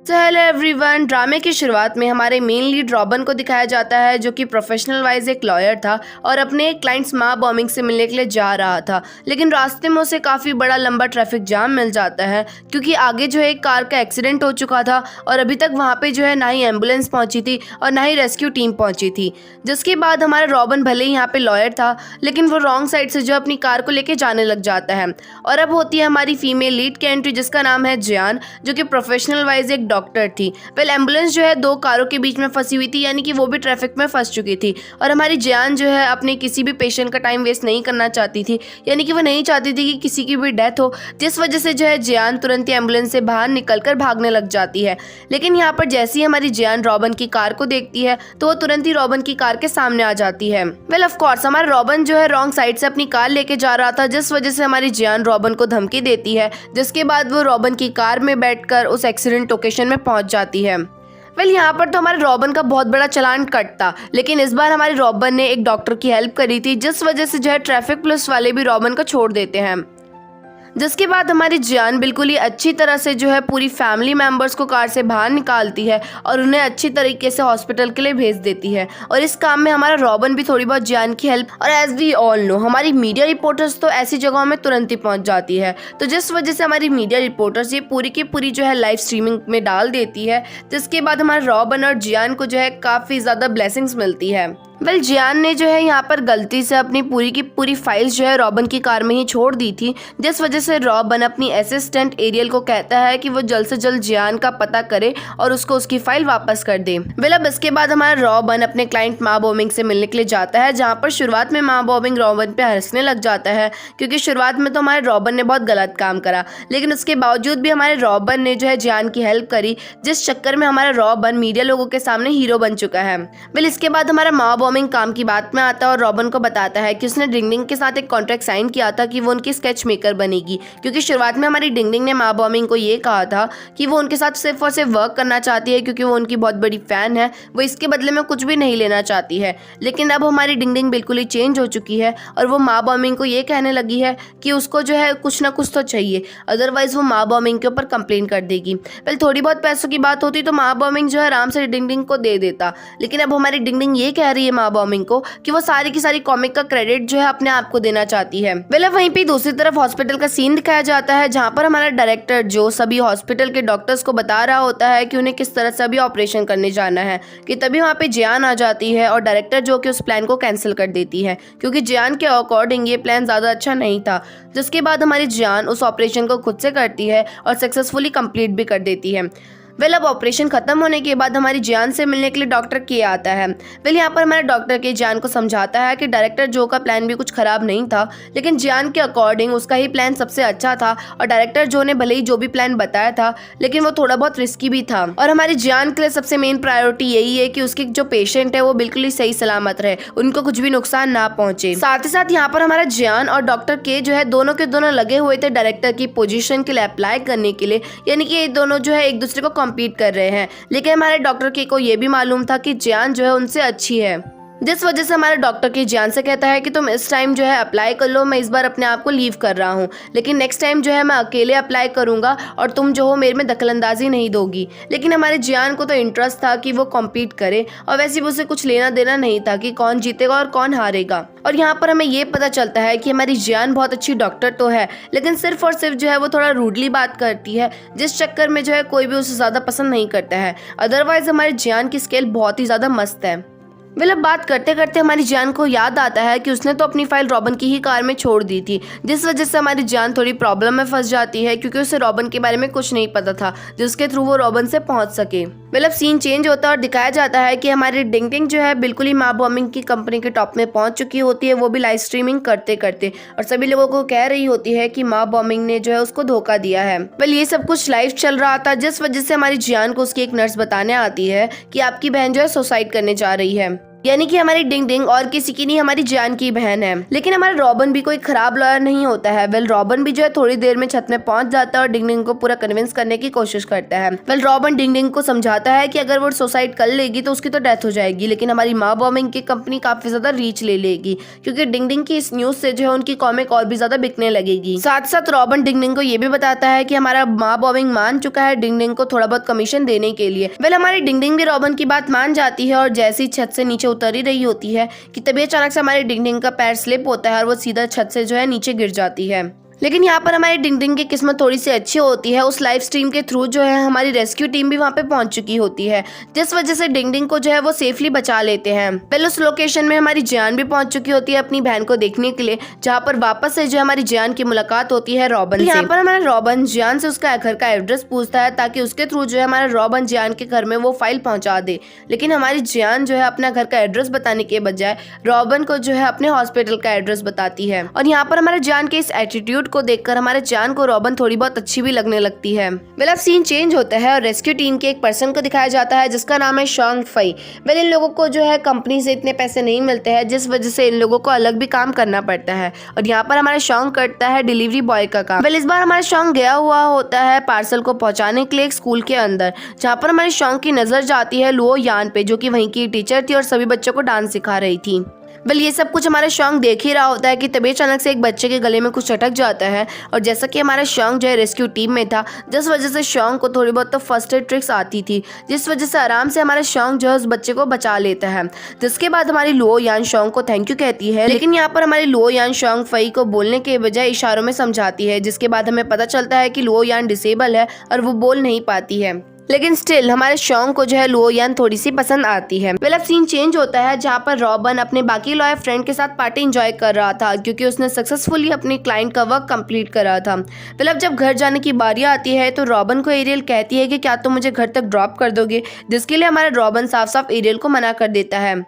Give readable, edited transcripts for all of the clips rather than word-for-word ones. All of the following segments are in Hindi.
तो हेलो एवरीवन। ड्रामे की शुरुआत में हमारे मेन लीड रॉबन को दिखाया जाता है जो कि प्रोफेशनल वाइज एक लॉयर था और अपने क्लाइंट्स माँ बॉम्बिंग से मिलने के लिए जा रहा था। लेकिन रास्ते में उसे काफ़ी बड़ा लंबा ट्रैफिक जाम मिल जाता है क्योंकि आगे जो है एक कार का एक्सीडेंट हो चुका था और अभी तक वहाँ पे जो है ना ही एम्बुलेंस पहुँची थी और ना ही रेस्क्यू टीम पहुँची थी। जिसके बाद हमारा रॉबन भले ही यहाँ पे लॉयर था लेकिन वो रॉन्ग साइड से जो अपनी कार को लेके जाने लग जाता है। और अब होती है हमारी फीमेल लीड की एंट्री जिसका नाम है जियान, जो कि प्रोफेशनल वाइज एक डॉक्टर थी। एम्बुलेंस जो है दो कारों के बीच में फंसी हुई थी, यानी कि वो भी ट्रैफिक में फंस चुकी थी और हमारी जियान जो है अपने किसी भी पेशेंट का टाइम वेस्ट नहीं करना चाहती थी, यानी कि वो नहीं चाहती थी कि किसी की भी डेथ हो, जिस वजह से जो है जियान तुरंत ही एम्बुलेंस से बाहर निकलकर भागने लग जाती है। लेकिन यहाँ पर जैसे ही हमारी जियान रॉबन की कार को देखती है तो वो तुरंत ही रॉबन की कार के सामने आ जाती है। ऑफ कोर्स हमारा रॉबन जो है रॉन्ग साइड से अपनी कार लेके जा रहा था, जिस वजह से हमारी जियान रॉबन को धमकी देती है, जिसके बाद वो रॉबन की कार में बैठकर उस एक्सीडेंट लोकेशन में पहुंच जाती है। यहाँ पर तो हमारे रॉबन का बहुत बड़ा चालान कटता, लेकिन इस बार हमारे रॉबन ने एक डॉक्टर की हेल्प करी थी, जिस वजह से जो है ट्रैफिक पुलिस वाले भी रॉबन को छोड़ देते हैं। जिसके बाद हमारी जियान बिल्कुल ही अच्छी तरह से जो है पूरी फैमिली मेंबर्स को कार से बाहर निकालती है और उन्हें अच्छी तरीके से हॉस्पिटल के लिए भेज देती है। और इस काम में हमारा रॉबन भी थोड़ी बहुत जियान की हेल्प, और एज वी ऑल नो हमारी मीडिया रिपोर्टर्स तो ऐसी जगहों में तुरंत ही पहुंच जाती है, तो जिस वजह से हमारी मीडिया रिपोर्टर्स ये पूरी की पूरी जो है लाइव स्ट्रीमिंग में डाल देती है। जिसके बाद हमारे रॉबन और जियान को जो है काफ़ी ज़्यादा ब्लेसिंग्स मिलती है। जियान ने जो है यहाँ पर गलती से अपनी पूरी की पूरी फाइल्स जो है रॉबन की कार में ही छोड़ दी थी, जिस वजह से रॉबन अपनी असिस्टेंट एरियल को कहता है कि वो जल्द से जल्द जियान का पता करे और उसको उसकी फाइल वापस कर दे। अब इसके बाद हमारा रॉबन अपने क्लाइंट माँ बॉम्बिंग से मिलने के लिए जाता है, जहाँ पर शुरुआत में माँ बॉम्बिंग रॉबन पे हंसने लग जाता है क्योंकि शुरुआत में तो हमारे रॉबन ने बहुत गलत काम करा, लेकिन उसके बावजूद भी हमारे रॉबन ने जो है जियान की हेल्प करी, जिस चक्कर में हमारा रॉबन मीडिया लोगों के सामने हीरो बन चुका है। इसके बाद हमारा माँ बॉम्बिंग काम की बात में आता है और रॉबन को बताता है कि उसने डिंगडिंग के साथ एक कॉन्ट्रैक्ट साइन किया था कि वो उनकी स्केच मेकर बनेगी, क्योंकि शुरुआत में हमारी डिंगडिंग ने माँ बॉम्बिंग को ये कहा था कि वो उनके साथ सिर्फ और सिर्फ वर्क करना चाहती है क्योंकि वो उनकी बहुत बड़ी फैन है, वो इसके बदले में कुछ भी नहीं लेना चाहती है। लेकिन अब हमारी डिंगडिंग बिल्कुल ही चेंज हो चुकी है और वो माँ बॉम्बिंग को ये कहने लगी है कि उसको जो है कुछ ना कुछ तो चाहिए, अदरवाइज वो माँ बॉम्बिंग के ऊपर कंप्लेन कर देगी। थोड़ी बहुत पैसों की बात होती तो माँ बॉम्बिंग जो है आराम से डिंगडिंग को दे देता, लेकिन अब हमारी डिंगडिंग ये कह रही है माँ बॉम्बिंग को कि वो सारी की सारी कॉमिक का क्रेडिट जो है अपने आप को देना चाहती है। वहीं पे दूसरी तरफ हॉस्पिटल का सीन दिखाया जाता है, जहाँ पर हमारा डायरेक्टर जो सभी हॉस्पिटल के डॉक्टर्स को बता रहा होता है कि उन्हें किस तरह से अभी ऑपरेशन करने जाना है, कि तभी वहाँ पे जियान आ जाती है और डायरेक्टर जो कि उस प्लान को कैंसिल कर देती है क्योंकि जियान के अकॉर्डिंग ये प्लान ज़्यादा अच्छा नहीं था। जिसके बाद हमारी जियान उस ऑपरेशन को खुद से करती है और सक्सेसफुली कंप्लीट भी कर देती है। अब ऑपरेशन खत्म होने के बाद हमारी जियान से मिलने के लिए डॉक्टर के आता है। यहाँ पर हमारे डॉक्टर के जियान को समझाता है कि डायरेक्टर जो का प्लान भी कुछ खराब नहीं था, लेकिन जियान के अकॉर्डिंग उसका ही प्लान सबसे अच्छा था और डायरेक्टर जो ने भले ही जो भी प्लान बताया था लेकिन वो थोड़ा बहुत रिस्की भी था। और हमारी जियान के लिए सबसे मेन प्रायोरिटी यही है कि उसके जो पेशेंट है वो बिल्कुल ही सही सलामत रहे, उनको कुछ भी नुकसान ना पहुंचे। साथ ही साथ यहाँ पर हमारा जियान और डॉक्टर के जो है दोनों के दोनों लगे हुए थे डायरेक्टर की पोजीशन के लिए अप्लाई करने के लिए, यानी कि ये दोनों जो है एक दूसरे को कम्पीट कर रहे हैं। लेकिन हमारे डॉक्टर के को ये भी मालूम था कि जियान जो है उनसे अच्छी है, जिस वजह से हमारे डॉक्टर की जियान से कहता है कि तुम इस टाइम जो है अप्लाई कर लो, मैं इस बार अपने आप को लीव कर रहा हूँ, लेकिन नेक्स्ट टाइम जो है मैं अकेले अप्लाई करूँगा और तुम जो हो मेरे में दखलंदाजी नहीं दोगी। लेकिन हमारे जियान को तो इंटरेस्ट था कि वो कॉम्पीट करे और वैसे भी उसे कुछ लेना देना नहीं था कि कौन जीतेगा और कौन हारेगा। और यहाँ पर हमें ये पता चलता है कि हमारी जियान बहुत अच्छी डॉक्टर तो है, लेकिन सिर्फ और सिर्फ जो है वो थोड़ा रूडली बात करती है, जिस चक्कर में जो है कोई भी उसे ज़्यादा पसंद नहीं करता है। अदरवाइज हमारी जियान की स्केल बहुत ही ज़्यादा मस्त है। बात करते करते हमारी जान को याद आता है कि उसने तो अपनी फाइल रॉबन की ही कार में छोड़ दी थी, जिस वजह से हमारी जान थोड़ी प्रॉब्लम में फंस जाती है क्योंकि उसे रॉबन के बारे में कुछ नहीं पता था जिसके थ्रू वो रॉबन से पहुंच सके। सीन चेंज होता है और दिखाया जाता है कि हमारी डिंगडिंग जो है बिल्कुल ही माँ बॉम्बिंग की कंपनी के टॉप में पहुंच चुकी होती है, वो भी लाइव स्ट्रीमिंग करते करते, और सभी लोगों को कह रही होती है कि माँ बॉम्बिंग ने जो है उसको धोखा दिया है। ये सब कुछ लाइव चल रहा था, जिस वजह से हमारी जियान को उसकी एक नर्स बताने आती है कि आपकी बहन जो है सुसाइड करने जा रही है। यानी कि हमारी डिंग डिंग और किसी की नहीं, हमारी जान की बहन है। लेकिन हमारा रॉबिन भी कोई खराब लॉयर नहीं होता है। रॉबिन भी जो है थोड़ी देर में छत में पहुंच जाता है और डिंग डिंग को पूरा कन्विंस करने की कोशिश करता है। रॉबिन डिंग डिंग को समझाता है कि अगर वो सुसाइड कर लेगी तो उसकी तो डेथ हो जाएगी, लेकिन हमारी माँ बॉम्बिंग की कंपनी काफी ज्यादा रीच ले लेगी, क्योंकि डिंग डिंग की इस न्यूज से जो है उनकी कॉमिक और भी ज्यादा बिकने लगेगी। साथ साथ रॉबिन डिंग डिंग को ये भी बताता है कि हमारा माँ बॉम्बिंग मान चुका है डिंग डिंग को थोड़ा बहुत कमीशन देने के लिए। हमारी डिंग डिंग भी रॉबिन की बात मान जाती है और जैसी छत से नीचे उतर ही रही होती है कि तभी अचानक से हमारी डिंग डिंग का पैर स्लिप होता है और वो सीधा छत से जो है नीचे गिर जाती है। लेकिन यहाँ पर हमारी डिंग डिंग की किस्मत थोड़ी सी अच्छी होती है। उस लाइव स्ट्रीम के थ्रू जो है हमारी रेस्क्यू टीम भी वहाँ पे पहुंच चुकी होती है, जिस वजह से डिंग डिंग को जो है वो सेफली बचा लेते हैं। पहले उस लोकेशन में हमारी जान भी पहुंच चुकी होती है अपनी बहन को देखने के लिए, जहाँ पर वापस से जो हमारी जान की मुलाकात होती है रॉबिन से। यहाँ पर हमारा रॉबिन जान से उसका घर का एड्रेस पूछता है ताकि उसके थ्रू जो है हमारा रॉबिन जान के घर में वो फाइल पहुंचा दे। लेकिन हमारी जान जो है अपना घर का एड्रेस बताने के बजाय रॉबिन को जो है अपने हॉस्पिटल का एड्रेस बताती है। और यहाँ पर हमारे जान के इस एटीट्यूड को देखकर हमारे जान को रॉबिन थोड़ी बहुत अच्छी भी लगने लगती है। अब सीन चेंज होता है और रेस्क्यू टीम के एक पर्सन को दिखाया जाता है जिसका नाम है शॉन्ग फई। इन लोगों को जो है कंपनी से इतने पैसे नहीं मिलते हैं, जिस वजह से इन लोगों को अलग भी काम करना पड़ता है। और यहाँ पर हमारा शॉन्ग करता है डिलीवरी बॉय का काम। इस बार हमारा शॉन्ग गया हुआ होता है पार्सल को पहुंचाने के लिए एक स्कूल के अंदर, जहाँ पर हमारे शॉन्ग की नजर जाती है लुओ यान पे, जो कि वहीं की टीचर थी और सभी बच्चों को डांस सिखा रही थी। ये सब कुछ हमारा शॉन्ग देख ही रहा होता है कि तभी अचानक से एक बच्चे के गले में कुछ अटक जाता है। और जैसा कि हमारा शॉन्ग जो है रेस्क्यू टीम में था, जिस वजह से शॉन्ग को थोड़ी बहुत तो फर्स्ट एड ट्रिक्स आती थी, जिस वजह से आराम से हमारा शॉन्ग जो है उस बच्चे को बचा लेता है। जिसके बाद हमारी लुओ यान शॉन्ग को थैंक यू कहती है, लेकिन यहाँ पर हमारी लुओ यान शॉन्ग फई को बोलने के बजाय इशारों में समझाती है, जिसके बाद हमें पता चलता है कि लुओ यान डिसेबल है और वो बोल नहीं पाती है। लेकिन स्टिल हमारे शॉन्ग को जो है लुओ यान थोड़ी सी पसंद आती है। अब सीन चेंज होता है जहाँ पर रॉबिन अपने बाकी लॉयर फ्रेंड के साथ पार्टी एंजॉय कर रहा था, क्योंकि उसने सक्सेसफुली अपनी क्लाइंट का वर्क कंप्लीट करा था। जब घर जाने की बारी आती है तो रॉबिन को एरियल कहती है कि क्या तुम मुझे घर तक ड्रॉप कर दोगे, जिसके लिए हमारा रॉबिन साफ साफ एरियल को मना कर देता है।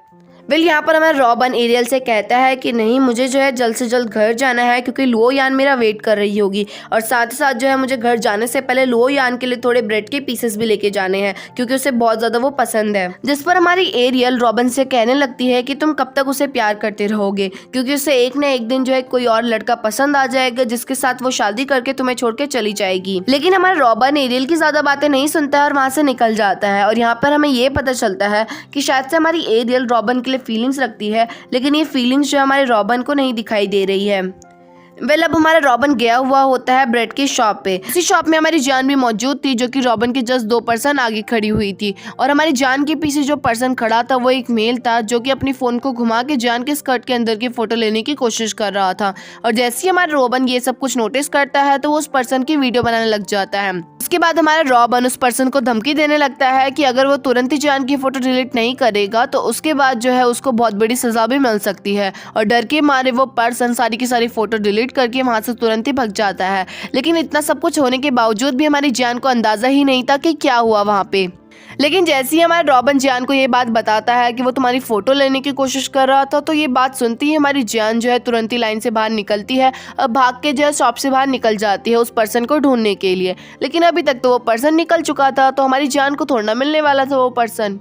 यहाँ पर हमारा रॉबिन एरियल से कहता है कि नहीं, मुझे जो है जल्द से जल्द घर जाना है, क्योंकि लुओ यान मेरा वेट कर रही होगी। और साथ ही साथ जो है मुझे घर जाने से पहले लुओ यान के लिए थोड़े ब्रेड के पीसेस भी लेके जाने हैं, क्योंकि उसे बहुत ज्यादा वो पसंद है। जिस पर हमारी एरियल रॉबिन से कहने लगती है कि तुम कब तक उसे प्यार करते रहोगे, क्योंकि उसे एक न एक दिन जो है कोई और लड़का पसंद आ जाएगा, जिसके साथ वो शादी करके तुम्हें छोड़ के चली जाएगी। लेकिन हमारा रॉबिन एरियल की ज्यादा बातें नहीं सुनता है और वहां से निकल जाता है। और यहाँ पर हमें ये पता चलता है कि शायद से हमारी एरियल रॉबिन के लिए फीलिंग्स रखती है, लेकिन ये फीलिंग्स जो हमारे रॉबिन को नहीं दिखाई दे रही है। अब हमारा रॉबिन गया हुआ होता है ब्रेड की शॉप पे। इसी शॉप में हमारी जान भी मौजूद थी, जो कि रॉबिन के जस्ट 2 पर्सन आगे खड़ी हुई थी। और हमारी जान के पीछे जो पर्सन खड़ा था वो एक मेल था, जो कि अपनी फोन को घुमा के जान के स्कर्ट के अंदर की फोटो लेने की कोशिश कर रहा था। और जैसे ही हमारा रॉबिन ये सब कुछ नोटिस करता है तो वो उस पर्सन की वीडियो बनाने लग जाता है। उसके बाद हमारा रॉबिन उस पर्सन को धमकी देने लगता है कि अगर वो तुरंत ही जान की फोटो डिलीट नहीं करेगा तो उसके बाद जो है उसको बहुत बड़ी सजा भी मिल सकती है। और डर के मारे वो पर्सन सारी की सारी फोटो डिलीट करके वहां से तुरंत ही भग जाता है। लेकिन इतना सब कुछ होने के बावजूद भी हमारी जान को अंदाजा ही नहीं था कि क्या हुआ वहां पे। लेकिन जैसे ही हमारा रॉबिन जान को ये बात बताता है कि वो तुम्हारी फोटो लेने की कोशिश कर रहा था, तो ये बात सुनती ही हमारी जान जो है तुरंत ही लाइन से बाहर निकलती है और भाग के जो है शॉप से बाहर निकल जाती है उस पर्सन को ढूंढने के लिए। लेकिन अभी तक तो वो पर्सन निकल चुका था, तो हमारी जान को थोड़ा ना मिलने वाला था वो पर्सन।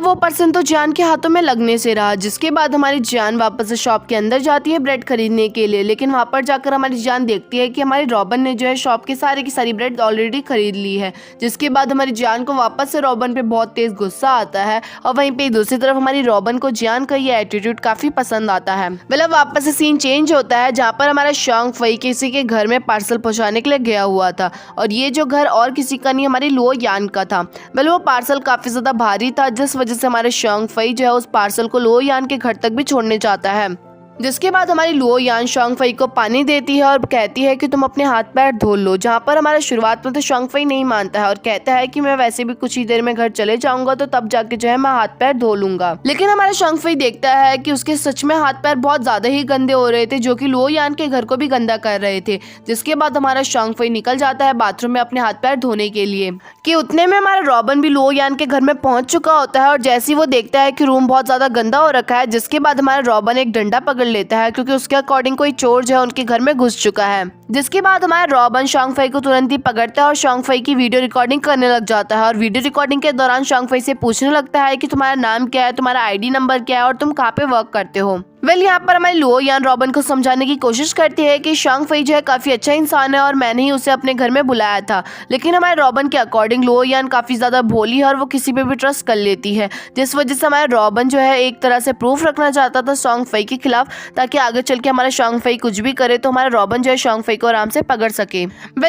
वो पर्सन तो जान के हाथों में लगने से रहा। जिसके बाद हमारी जान वापस से शॉप के अंदर जाती है ब्रेड खरीदने के लिए। लेकिन वहां पर जाकर हमारी जान देखती है कि हमारे रॉबिन ने जो है शॉप के सारे की सारी ब्रेड ऑलरेडी खरीद ली है। जिसके बाद हमारी जान को वापस से रॉबिन पे बहुत तेज गुस्सा आता है। और वहीं पे दूसरी तरफ हमारी रॉबिन को जान का ये एटीट्यूड काफी पसंद आता है। वापस से सीन चेंज होता है जहाँ पर हमारा शॉन्ग फई किसी के घर में पार्सल पहुंचाने के लिए गया हुआ था। और ये जो घर और किसी का नहीं, हमारी लुओ यान का था। वो पार्सल काफी ज्यादा भारी था, जिस वजह से हमारे शॉन्ग फई जो है उस पार्सल को लुओ यान के घर तक भी छोड़ने चाहता है। जिसके बाद हमारी लुओ यान शॉन्ग फई को पानी देती है और कहती है कि तुम अपने हाथ पैर धो लो। जहाँ पर हमारा शुरुआत में तो शॉन्ग फई नहीं मानता है और कहता है कि मैं वैसे भी कुछ ही देर में घर चले जाऊंगा, तो तब जाके जो है मैं हाथ पैर धो लूंगा। लेकिन हमारा शॉन्ग फई देखता है कि उसके सच में हाथ पैर बहुत ज्यादा ही गंदे हो रहे थे, जो कि लुओ यान के घर को भी गंदा कर रहे थे। जिसके बाद हमारा शॉन्ग फई निकल जाता है बाथरूम में अपने हाथ पैर धोने के लिए। कि उतने में हमारा रॉबिन भी लुओ यान के घर में पहुंच चुका होता है। और जैसे ही वो देखता है कि रूम बहुत ज्यादा गंदा हो रखा है, जिसके बाद हमारा रॉबिन एक डंडा पकड़ कर लेता है क्योंकि उसके अकॉर्डिंग कोई चोर जो है उनके घर में घुस चुका है। जिसके बाद हमारा रॉबन शांगफई को तुरंत ही पकड़ता है और शांगफई की वीडियो रिकॉर्डिंग करने लग जाता है। और वीडियो रिकॉर्डिंग के दौरान शांगफई से पूछने लगता है कि तुम्हारा नाम क्या है, तुम्हारा आईडी नंबर क्या है और तुम कहाँ पे वर्क करते हो। यहाँ पर हमारी लुओ यान रॉबन को समझाने की कोशिश करती है कि शांगफई जो है काफी अच्छा इंसान है और मैंने ही उसे अपने घर में बुलाया था। लेकिन हमारे रॉबन के अकॉर्डिंग लुओ यान काफी ज्यादा भोली है और वो किसी पे भी ट्रस्ट कर लेती है, जिस वजह से हमारा रॉबन जो है एक तरह से प्रूफ रखना चाहता था शांगफई के खिलाफ, ताकि आगे चल के हमारा शांगफई कुछ भी करे तो हमारा रॉबन जो है शांगफई को आराम से पकड़ सके।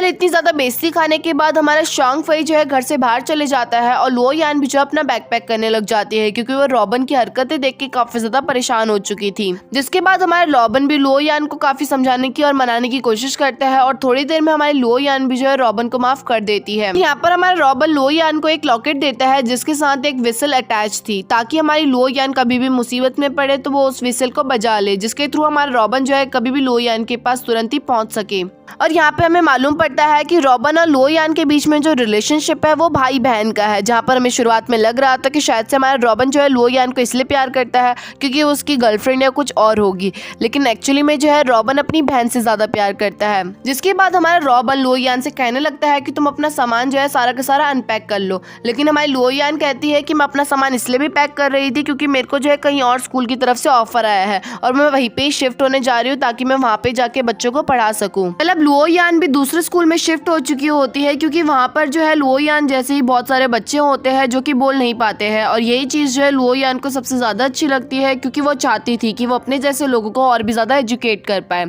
इतनी ज्यादा बेइज्जती खाने के बाद हमारा शांगफई जो है घर से बाहर चले जाता है और लुओ यान भी जो अपना बैकपैक करने लग जाती है क्योंकि वो रॉबन की हरकतें देख के काफी ज्यादा परेशान हो चुकी थी। जिसके बाद हमारे रॉबन भी लुओ यान को काफी समझाने की और मनाने की कोशिश करता है और थोड़ी देर में हमारी लुओ यान भी जो है रॉबन को माफ कर देती है। यहाँ पर हमारा रॉबन लुओ यान को एक लॉकेट देता है जिसके साथ एक विसल अटैच थी, ताकि हमारी लुओ यान कभी भी मुसीबत में पड़े तो वो उस विसल को बजा ले, जिसके थ्रू हमारा रॉबन जो है कभी भी लुओ यान के पास तुरंत ही पहुंच सके। और यहाँ पे हमें मालूम पड़ता है कि रॉबन और लुओ यान के बीच में जो रिलेशनशिप है वो भाई बहन का है, जहाँ पर हमें शुरुआत में लग रहा था कि शायद से हमारा रॉबन जो है लुओ यान को इसलिए प्यार करता है क्योंकि वो उसकी गर्लफ्रेंड या कुछ और होगी, लेकिन एक्चुअली में जो है रॉबन अपनी बहन से ज्यादा प्यार करता है। जिसके बाद हमारा रॉबन लुओ यान से कहने लगता है कि तुम अपना सामान जो है सारा का सारा अनपैक कर लो, लेकिन हमारी लुओ यान कहती है कि मैं अपना सामान इसलिए भी पैक कर रही थी क्योंकि मेरे को जो है कहीं और स्कूल की तरफ से ऑफर आया है और मैं वहीं पे शिफ्ट होने जा रही हूँ ताकि मैं वहाँ पे जाके बच्चों को पढ़ा सकूँ। मतलब लुओ यान भी दूसरे स्कूल में शिफ्ट हो चुकी होती है क्योंकि वहाँ पर जो है लुओ यान जैसे ही बहुत सारे बच्चे होते हैं जो कि बोल नहीं पाते हैं, और यही चीज़ जो है लुओ यान को सबसे ज़्यादा अच्छी लगती है क्योंकि वो चाहती थी कि वो अपने जैसे लोगों को और भी ज़्यादा एजुकेट कर पाए।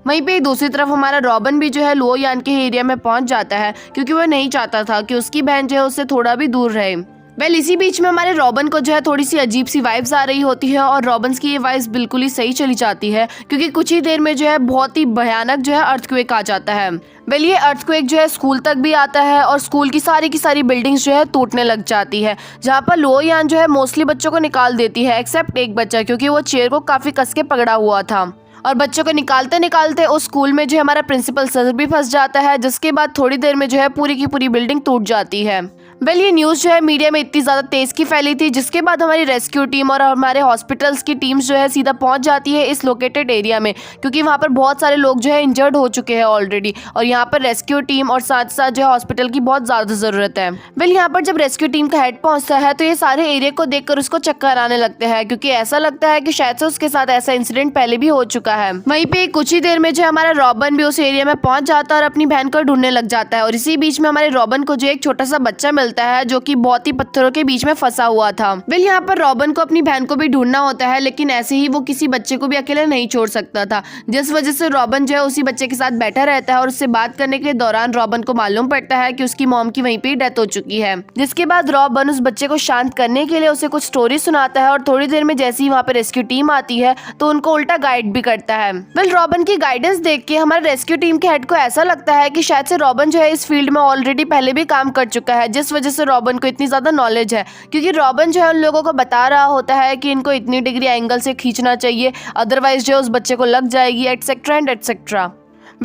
वहीं पे दूसरी तरफ हमारा रॉबन भी जो है लुओ यान के एरिया में पहुंच जाता है क्योंकि वो नहीं चाहता था कि उसकी बहन जो है उससे थोड़ा भी दूर रहे। इसी बीच में हमारे रॉबन को जो है थोड़ी सी अजीब सी वाइब्स आ रही होती है और रॉबन की ये वाइब्स बिल्कुल ही सही चली जाती है क्योंकि कुछ ही देर में जो है बहुत ही भयानक जो है अर्थक्वेक आ जाता है। ये अर्थक्वेक जो है स्कूल तक भी आता है और स्कूल की सारी बिल्डिंग्स जो है टूटने लग जाती है, जहाँ पर लुओ यान जो है मोस्टली बच्चों को निकाल देती है एक्सेप्ट एक बच्चा, क्योंकि वो चेयर को काफी कस के पकड़ा हुआ था। और बच्चों को निकालते निकालते उस स्कूल में जो हमारा प्रिंसिपल सर भी फंस जाता है, जिसके बाद थोड़ी देर में जो है पूरी की पूरी बिल्डिंग टूट जाती है। ये न्यूज़ जो है मीडिया में इतनी ज़्यादा तेज़ की फैली थी, जिसके बाद हमारी रेस्क्यू टीम और हमारे हॉस्पिटल्स की टीम्स जो है सीधा पहुंच जाती है इस लोकेटेड एरिया में, क्योंकि वहां पर बहुत सारे लोग जो है इंजर्ड हो चुके हैं ऑलरेडी और यहां पर रेस्क्यू टीम और साथ साथ जो है हॉस्पिटल की बहुत ज़्यादा ज़रूरत है। यहाँ पर जब रेस्क्यू टीम का हेड पहुँचता है तो ये सारे एरिया को देखकर उसको चक्कर आने लगते हैं, क्योंकि ऐसा लगता है कि शायद से उसके साथ ऐसा इंसिडेंट पहले भी हो चुका है। वहीं पे कुछ ही देर में जो हमारा रॉबन भी उस एरिया में पहुंच जाता है और अपनी बहन को ढूंढने लग जाता है, और इसी बीच में हमारे रॉबन को जो एक छोटा सा बच्चा मिलता है जो कि बहुत ही पत्थरों के बीच में फंसा हुआ था। यहाँ पर रॉबन को अपनी बहन को भी ढूंढना होता है, लेकिन ऐसे ही वो किसी बच्चे को भी अकेले नहीं छोड़ सकता था, जिस वजह से रॉबन जो है उसी बच्चे के साथ बैठा रहता है और उससे बात करने के दौरान रॉबन को मालूम पड़ता है कि उसकी मॉम की वहीं पे डेथ हो चुकी है। जिसके बाद रॉबन उस बच्चे को शांत करने के लिए उसे कुछ स्टोरी सुनाता है और थोड़ी देर में जैसे ही वहाँ पे रेस्क्यू टीम आती है तो उनको उल्टा गाइड भी करता है। रॉबन की गाइडेंस देख के हमारे रेस्क्यू टीम के हेड को ऐसा लगता है कि शायद से रॉबन जो है इस फील्ड में ऑलरेडी पहले भी काम कर चुका है, जिस वजह से रॉबन को इतनी ज्यादा नॉलेज है, क्योंकि रॉबन जो है उन लोगों को बता रहा होता है कि इनको इतनी डिग्री एंगल से खींचना चाहिए, अदरवाइज जो है उस बच्चे को लग जाएगी एटसेट्रा एंड एटसेट्रा।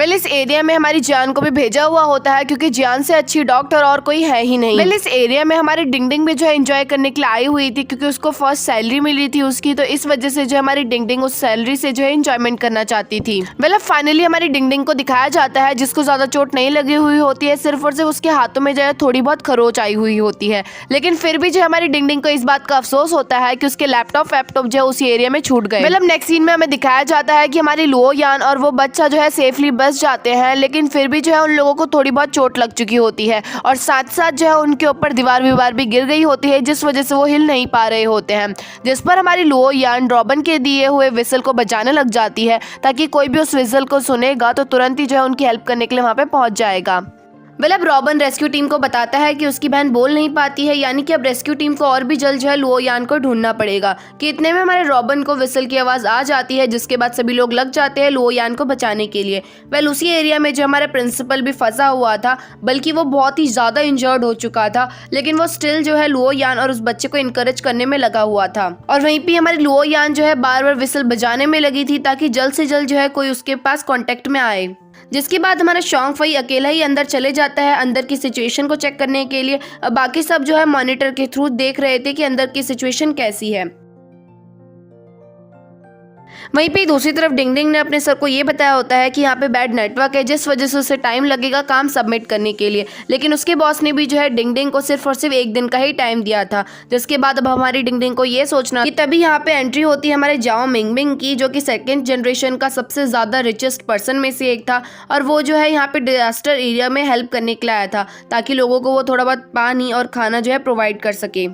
इस एरिया में हमारी जान को भी भेजा हुआ होता है, क्योंकि जान से अच्छी डॉक्टर और कोई है ही नहीं। इस एरिया में हमारी डिंगडिंग भी जो है एंजॉय करने के लिए आई हुई थी, क्योंकि उसको फर्स्ट सैलरी मिली थी उसकी, तो इस वजह से जो हमारी डिंगडिंग उस सैलरी से जो है एंजॉयमेंट करना चाहती थी। फाइनली हमारी डिंगडिंग को दिखाया जाता है, जिसको ज्यादा चोट नहीं लगी हुई होती है, सिर्फ और सिर्फ उसके हाथों में जो है थोड़ी बहुत खरोच आई हुई होती है, लेकिन फिर भी जो हमारी डिंगडिंग को इस बात का अफसोस होता है कि उसके लैपटॉप जो है उसी एरिया में छूट गए। नेक्स्ट सीन में हमें दिखाया जाता है कि हमारी लुओ यान और वो बच्चा जो है सेफली बच जाते हैं, लेकिन फिर भी जो है उन लोगों को थोड़ी बहुत चोट लग चुकी होती है और साथ साथ जो है उनके ऊपर दीवार भी गिर गई होती है, जिस वजह से वो हिल नहीं पा रहे होते हैं। जिस पर हमारी लुओ यान रॉबन के दिए हुए विसल को बजाने लग जाती है, ताकि कोई भी उस विसल को सुनेगा तो तुरंत ही जो है उनकी हेल्प करने के लिए वहां पे पहुंच जाएगा। अब रॉबन रेस्क्यू टीम को बताता है कि उसकी बहन बोल नहीं पाती है, यानी कि अब रेस्क्यू टीम को और भी जल्द जो है लुओ यान को ढूंढना पड़ेगा। कि इतने में हमारे रॉबन को विसल की आवाज आ जाती है, जिसके बाद सभी लोग लग जाते हैं लुओ यान को बचाने के लिए। उसी एरिया में जो हमारा प्रिंसिपल भी फंसा हुआ था, बल्कि वो बहुत ही ज्यादा इंजर्ड हो चुका था, लेकिन वो स्टिल जो है लुओ यान और उस बच्चे को इनकरेज करने में लगा हुआ था। और वहीं पे हमारी लुओ यान जो है बार बार विसल बजाने में लगी थी, ताकि जल्द से जल्द जो है कोई उसके पास कॉन्टेक्ट में आए। जिसके बाद हमारा शांगफई अकेला ही अंदर चले जाता है अंदर की सिचुएशन को चेक करने के लिए। बाकी सब जो है मॉनिटर के थ्रू देख रहे थे कि अंदर की सिचुएशन कैसी है। वहीं पे दूसरी तरफ डिंग डिंग ने अपने सर को ये बताया होता है कि यहाँ पे बैड नेटवर्क है, जिस वजह से उसे टाइम लगेगा काम सबमिट करने के लिए। लेकिन उसके बॉस ने भी जो है डिंग डिंग को सिर्फ और सिर्फ 1 दिन का ही टाइम दिया था, जिसके बाद अब हमारी डिंग डिंग को ये सोचना कि तभी यहाँ पे एंट्री होती है हमारे जाओ मिंगमिंग की, जो कि सेकेंड जनरेशन का सबसे ज़्यादा रिचेस्ट पर्सन में से एक था। और वो जो है यहाँ पे डिजास्टर एरिया में हेल्प करने के लिए आया था, ताकि लोगों को वो थोड़ा बहुत पानी और खाना जो है प्रोवाइड कर सके।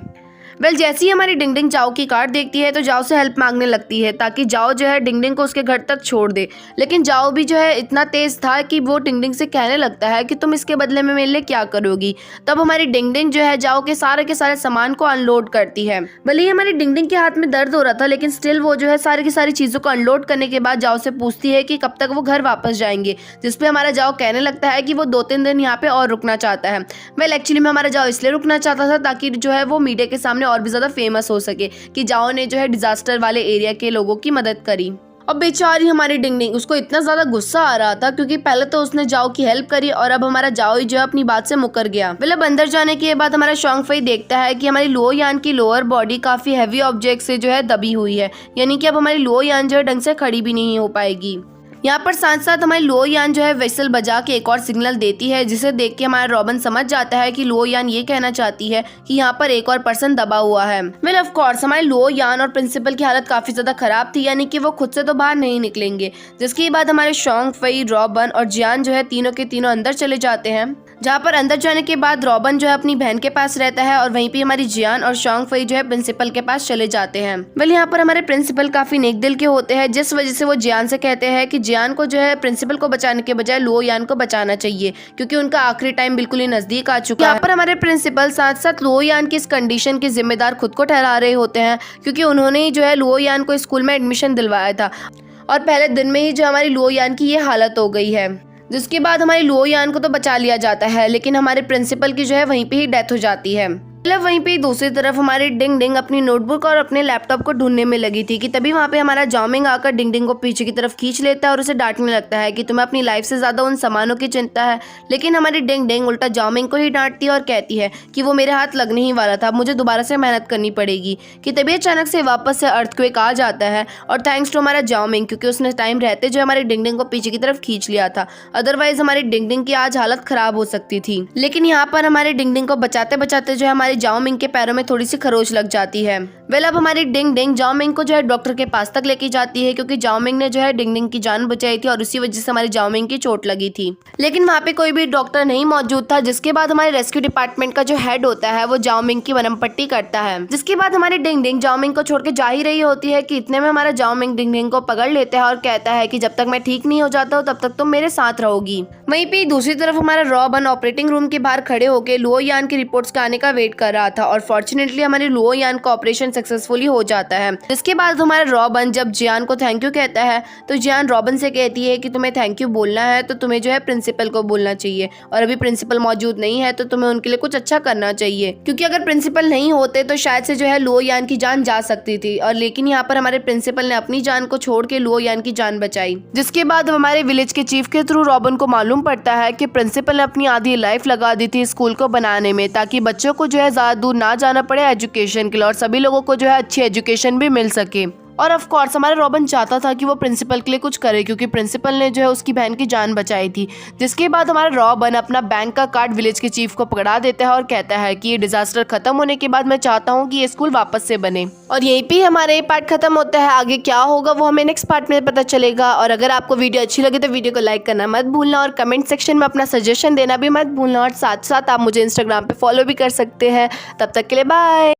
जैसे ही हमारी डिंग डिंग जाओ की कार्ड देखती है तो जाओ से हेल्प मांगने लगती है, ताकि जाओ जो है डिंग डिंग को उसके घर तक छोड़ दे। लेकिन जाओ भी जो है इतना तेज था कि वो डिंग डिंग से कहने लगता है कि तुम इसके बदले में मेरे लिए क्या करोगी। तब हमारी डिंग डिंग जो है जाओ के सारे सामान को अनलोड करती है। भले ही हमारी डिंग डिंग के हाथ में दर्द हो रहा था, लेकिन स्टिल वो जो है सारी की सारी चीज़ों को अनलोड करने के बाद जाओ से पूछती है कि कब तक वो घर वापस जाएंगे, जिसपे हमारा जाओ कहने लगता है कि वो 2-3 दिन यहाँ पे और रुकना चाहता है। एक्चुअली में हमारा जाओ इसलिए रुकना चाहता था ताकि जो है वो मीडिया के सामने और भी ज़्यादा फेमस हो सके कि जाओ ने जो है डिजास्टर वाले एरिया के लोगों की मदद करी। अब बेचारी हमारी डिंग डिंग, उसको इतना ज़्यादा गुस्सा आ रहा था क्योंकि पहले तो उसने जाओ की हेल्प करी और अब हमारा जाओ ही जो है अपनी बात से मुकर गया। अंदर जाने के बाद हमारा शॉन्ग फई देखता है कि हमारी लो यान की लोअर बॉडी काफ़ी हैवी ऑब्जेक्ट से जो है दबी हुई है, यानी कि अब हमारी लो यान जो है ढंग से खड़ी भी नहीं हो पाएगी। यहाँ पर साथ साथ हमारी लो यान जो है वेसल बजा के एक और सिग्नल देती है, जिसे देख के हमारा रॉबिन समझ जाता है कि लो यान ये कहना चाहती है कि यहाँ पर एक और पर्सन दबा हुआ है। ऑफ कोर्स हमारी लो यान और प्रिंसिपल की हालत काफी ज्यादा खराब थी, यानी कि वो खुद से तो बाहर नहीं निकलेंगे। जिसके बाद हमारे शॉन्ग फई, रॉबिन और जियान जो है तीनों के तीनों अंदर चले जाते हैं, जहाँ पर अंदर जाने के बाद रॉबिन जो है अपनी बहन के पास रहता है और वहीं पे हमारी जियान और शॉन्ग फई जो है प्रिंसिपल के पास चले जाते हैं। यहाँ पर हमारे प्रिंसिपल काफी नेक दिल के होते हैं, जिस वजह से वो जियान से कहते हैं कि जियान को जो है प्रिंसिपल को बचाने के बजाय लो यान को बचाना चाहिए, क्योंकि उनका आखिरी टाइम बिल्कुल ही नजदीक आ चुका है। यहाँ पर हमारे प्रिंसिपल साथ साथ लो यान की इस कंडीशन के जिम्मेदार खुद को ठहरा रहे होते हैं, क्योंकि उन्होंने ही जो है लो यान को स्कूल में एडमिशन दिलवाया था और पहले दिन में ही जो हमारी लो यान की ये हालत हो गई है। जिसके बाद हमारी लो यान को तो बचा लिया जाता है, लेकिन हमारे प्रिंसिपल की जो है वहीं पे ही डेथ हो जाती है। वहीं पे दूसरी तरफ हमारी डिंग डिंग अपनी नोटबुक और अपने लैपटॉप को ढूंढने में लगी थी कि तभी वहाँ पे हमारा जाओमिंग आकर डिंग डिंग को पीछे की तरफ खींच लेता है और उसे डांटने लगता है कि तुम्हें अपनी लाइफ से ज़्यादा उन सामानों की चिंता है। लेकिन हमारी डिंग डिंग उल्टा जाओमिंग को ही डांटती है और कहती है कि वो मेरे हाथ लगने ही वाला था, मुझे दोबारा से मेहनत करनी पड़ेगी। कि तभी अचानक से वापस से अर्थक्वेक आ जाता है और थैंक्स टू हमारा जाओमिंग, क्योंकि उसने टाइम रहते जो हमारी डिंग डिंग को पीछे की तरफ खींच लिया था, अदरवाइज हमारी डिंग डिंग की आज हालत खराब हो सकती थी। लेकिन यहाँ पर हमारे डिंग डिंग को बचाते बचाते जो है हमारे जाओमिंग के पैरों में थोड़ी सी खरोच लग जाती है। अब हमारी डिंग डिंग जाओमिंग को जो है डॉक्टर के पास तक लेके जाती है, क्योंकि जाओमिंग ने जो है डिंग डिंग की जान बचाई थी और उसी वजह से हमारी जाओमिंग की चोट लगी थी। लेकिन वहाँ पे कोई भी डॉक्टर नहीं मौजूद था, जिसके बाद हमारे रेस्क्यू डिपार्टमेंट का जो हेड होता है वो जाओमिंग की मरहम पट्टी करता है। जिसके बाद हमारी डिंग डिंग जाओमिंग को छोड़ के जा ही रही होती है कि इतने में हमारा जाओमिंग डिंग डिंग को पकड़ लेता है और कहता है कि जब तक मैं ठीक नहीं हो जाता हूँ तब तक तुम मेरे साथ रहोगी। वहीं पे दूसरी तरफ हमारा रॉबिन ऑपरेटिंग रूम के बाहर खड़े होकर लो यान की रिपोर्ट्स का आने का वेट कर रहा था और फॉर्चुनेटली हमारे लो यान का ऑपरेशन सक्सेसफुली हो जाता है। जिसके बाद हमारा रॉबिन जब जियान को थैंक यू कहता है तो जियान रॉबिन से कहती है कि तुम्हें थैंक यू बोलना है तो तुम्हें जो है प्रिंसिपल को बोलना चाहिए, और अभी प्रिंसिपल मौजूद नहीं है तो तुम्हें उनके लिए कुछ अच्छा करना चाहिए, क्योंकि अगर प्रिंसिपल नहीं होते तो शायद से जो है लो यान की जान जा सकती थी। और लेकिन यहाँ पर हमारे प्रिंसिपल ने अपनी जान को छोड़ के लो यान की जान बचाई। जिसके बाद हमारे विलेज के चीफ के थ्रू रॉबिन को मालूम पड़ता है कि प्रिंसिपल ने अपनी आधी लाइफ लगा दी थी स्कूल को बनाने में, ताकि बच्चों को जो है ज्यादा दूर ना जाना पड़े एजुकेशन के लिए और सभी लोगों को जो है अच्छी एजुकेशन भी मिल सके। और ऑफ कोर्स हमारा रॉबिन चाहता था कि वो प्रिंसिपल के लिए कुछ करे, क्योंकि प्रिंसिपल ने जो है उसकी बहन की जान बचाई थी। जिसके बाद हमारा रॉबिन अपना बैंक का कार्ड विलेज के चीफ को पकड़ा देता है और कहता है कि ये डिजास्टर खत्म होने के बाद मैं चाहता हूँ कि ये स्कूल वापस से बने। और यहीं पे हमारा ये पार्ट खत्म होता है। आगे क्या होगा वो हमें नेक्स्ट पार्ट में पता चलेगा। और अगर आपको वीडियो अच्छी लगे तो वीडियो को लाइक करना मत भूलना और कमेंट सेक्शन में अपना सजेशन देना भी मत भूलना। और साथ साथ आप मुझे इंस्टाग्राम पे फॉलो भी कर सकते हैं। तब तक के लिए बाय।